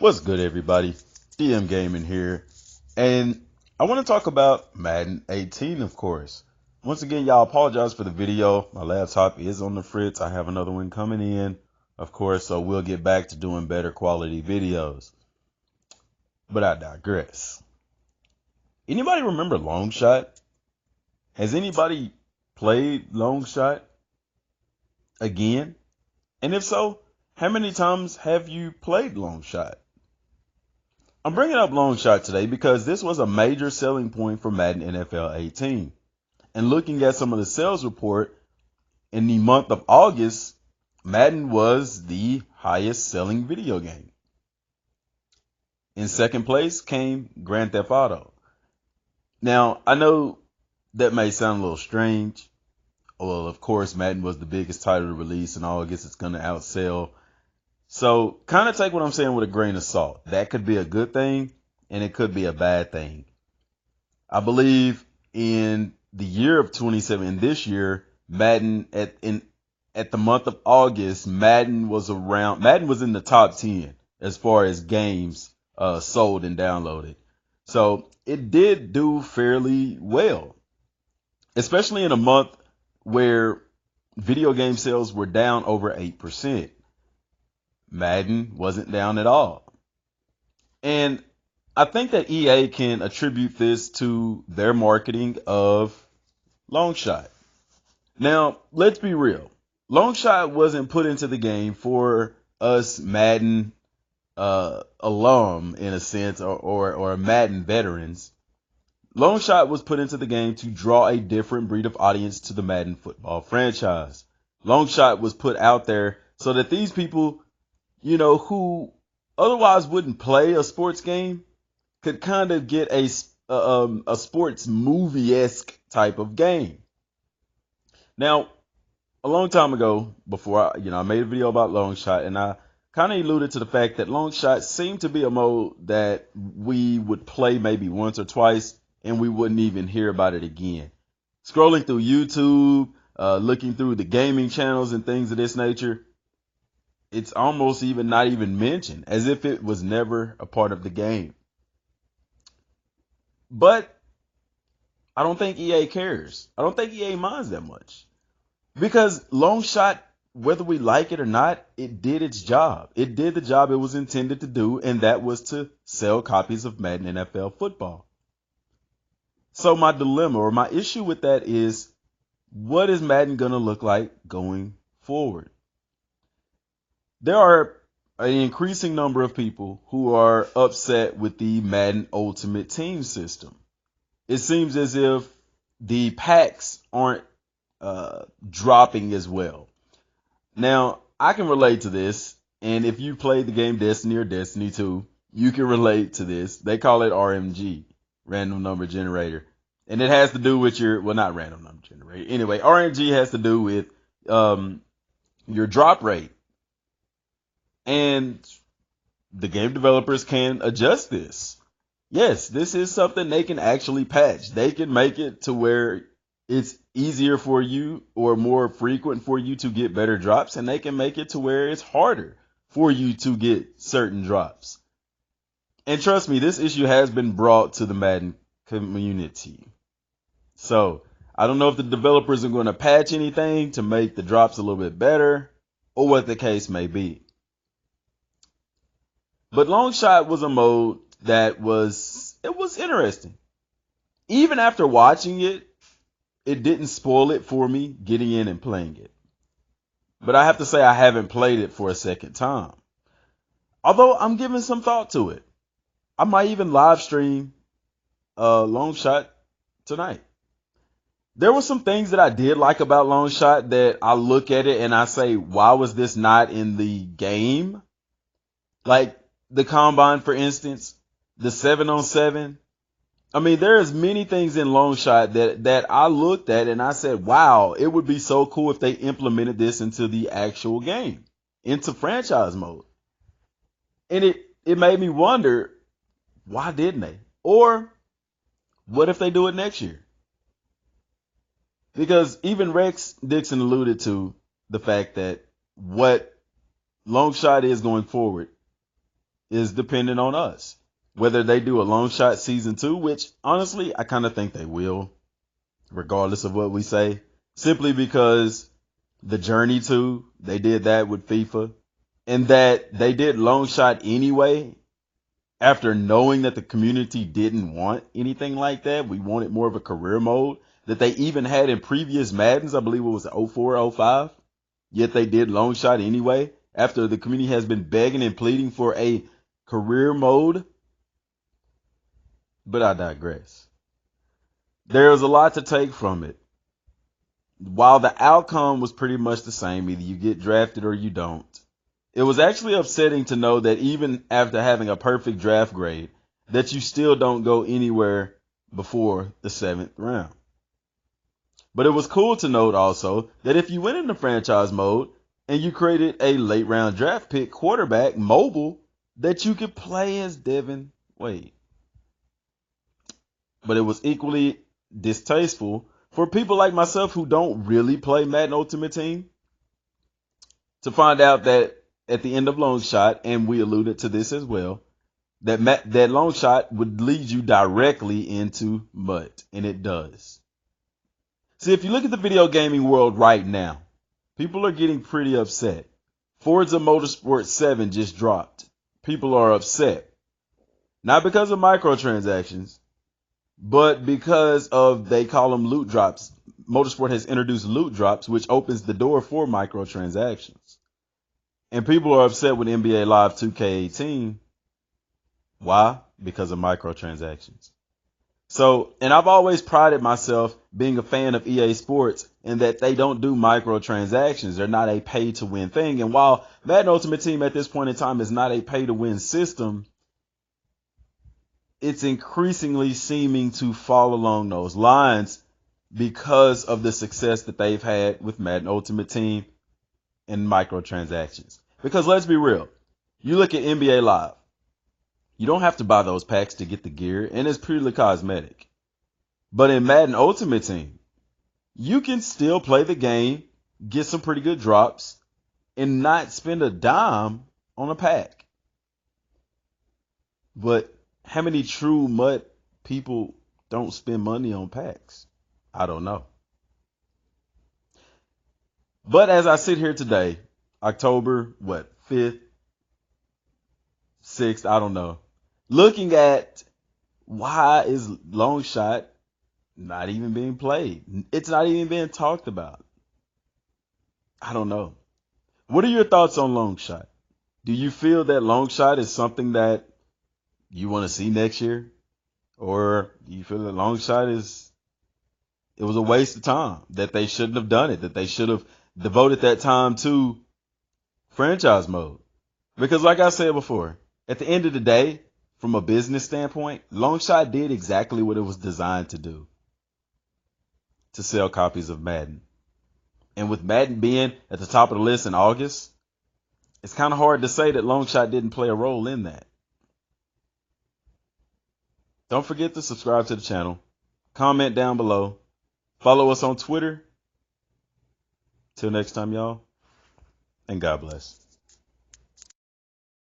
What's good, everybody? DM Gaming here, and I want to talk about Madden 18, of course. Once again, y'all apologize for the video. My laptop is on the fritz. I have another one coming in, of course, so we'll get back to doing better quality videos. But I digress. Anybody remember Longshot? Has anybody played Longshot again? And if so, how many times have you played Longshot? I'm bringing up Longshot today because this was a major selling point for Madden NFL 18. And looking at some of the sales report, in the month of August, Madden was the highest selling video game. In second place came Grand Theft Auto. Now, I know that may sound a little strange. Well, of course, Madden was the biggest title to release in August. It's going to outsell. So kind of take what I'm saying with a grain of salt. That could be a good thing and it could be a bad thing. I believe in the year of 27, this year, Madden at the month of August, Madden was in the top 10 as far as games sold and downloaded. So it did do fairly well, especially in a month where video game sales were down over 8%. Madden wasn't down at all. And I think that EA can attribute this to their marketing of Longshot. Now, let's be real. Longshot wasn't put into the game for us Madden alum, in a sense, or Madden veterans. Longshot was put into the game to draw a different breed of audience to the Madden football franchise. Longshot was put out there so that these people, who otherwise wouldn't play a sports game, could kind of get a sports movie-esque type of game. Now, a long time ago, before I made a video about Longshot, and I kind of alluded to the fact that Longshot seemed to be a mode that we would play maybe once or twice, and we wouldn't even hear about it again. Scrolling through YouTube, looking through the gaming channels and things of this nature, it's almost even not even mentioned, as if it was never a part of the game. But I don't think EA cares. I don't think EA minds that much. Because Longshot, whether we like it or not, it did its job. It did the job it was intended to do, and that was to sell copies of Madden NFL football. So my dilemma or my issue with that is, what is Madden going to look like going forward? There are an increasing number of people who are upset with the Madden Ultimate Team system. It seems as if the packs aren't dropping as well. Now, I can relate to this, and if you played the game Destiny or Destiny 2, you can relate to this. They call it RNG, random number generator. And it has to do with not random number generator. Anyway, RNG has to do with your drop rate. And the game developers can adjust this. Yes, this is something they can actually patch. They can make it to where it's easier for you or more frequent for you to get better drops, and they can make it to where it's harder for you to get certain drops. And trust me, this issue has been brought to the Madden community. So I don't know if the developers are going to patch anything to make the drops a little bit better or what the case may be. But Longshot was a mode that was interesting. Even after watching it, it didn't spoil it for me getting in and playing it. But I have to say I haven't played it for a second time. Although I'm giving some thought to it. I might even live stream Longshot tonight. There were some things that I did like about Longshot that I look at it and I say, why was this not in the game? Like the combine, for instance, the 7-on-7. I mean, there's many things in Longshot that I looked at and I said, wow, it would be so cool if they implemented this into the actual game, into franchise mode. And it made me wonder, why didn't they? Or what if they do it next year? Because even Rex Dixon alluded to the fact that what Longshot is going forward is dependent on us. Whether they do a Longshot season 2, which honestly, I kind of think they will, regardless of what we say, simply because the Journey 2, they did that with FIFA, and that they did Longshot anyway after knowing that the community didn't want anything like that. We wanted more of a career mode that they even had in previous Maddens. I believe it was 04, 05. Yet they did Longshot anyway after the community has been begging and pleading for a career mode. But I digress. There's a lot to take from it. While the outcome was pretty much the same, either you get drafted or you don't, it was actually upsetting to know that even after having a perfect draft grade, that you still don't go anywhere before the 7th round. But it was cool to note also that if you went into franchise mode and you created a late round draft pick quarterback mobile, that you could play as Devin Wade. But it was equally distasteful for people like myself who don't really play Madden Ultimate Team to find out that at the end of Longshot, and we alluded to this as well, that Longshot would lead you directly into mud, and it does. See, if you look at the video gaming world right now, people are getting pretty upset. Forza Motorsport 7 just dropped. People are upset. Not because of microtransactions, but because of, they call them loot drops. Motorsport has introduced loot drops, which opens the door for microtransactions. And people are upset with NBA Live 2K18. Why? Because of microtransactions. So, and I've always prided myself being a fan of EA Sports in that they don't do microtransactions. They're not a pay to win thing. And while Madden Ultimate Team at this point in time is not a pay to win system, it's increasingly seeming to fall along those lines because of the success that they've had with Madden Ultimate Team and microtransactions. Because let's be real, you look at NBA Live, you don't have to buy those packs to get the gear, and it's purely cosmetic. But in Madden Ultimate Team, you can still play the game, get some pretty good drops, and not spend a dime on a pack. But how many true MUT people don't spend money on packs? I don't know. But as I sit here today, October, 5th, 6th, I don't know, looking at why is Longshot not even being played? It's not even being talked about. I don't know. What are your thoughts on Longshot? Do you feel that Longshot is something that you want to see next year? Or do you feel that Longshot it was a waste of time, that they shouldn't have done it, that they should have devoted that time to franchise mode? Because like I said before, at the end of the day, from a business standpoint, Longshot did exactly what it was designed to do, to sell copies of Madden. And with Madden being at the top of the list in August, it's kind of hard to say that Longshot didn't play a role in that. Don't forget to subscribe to the channel, comment down below, follow us on Twitter. Till next time, y'all, and God bless.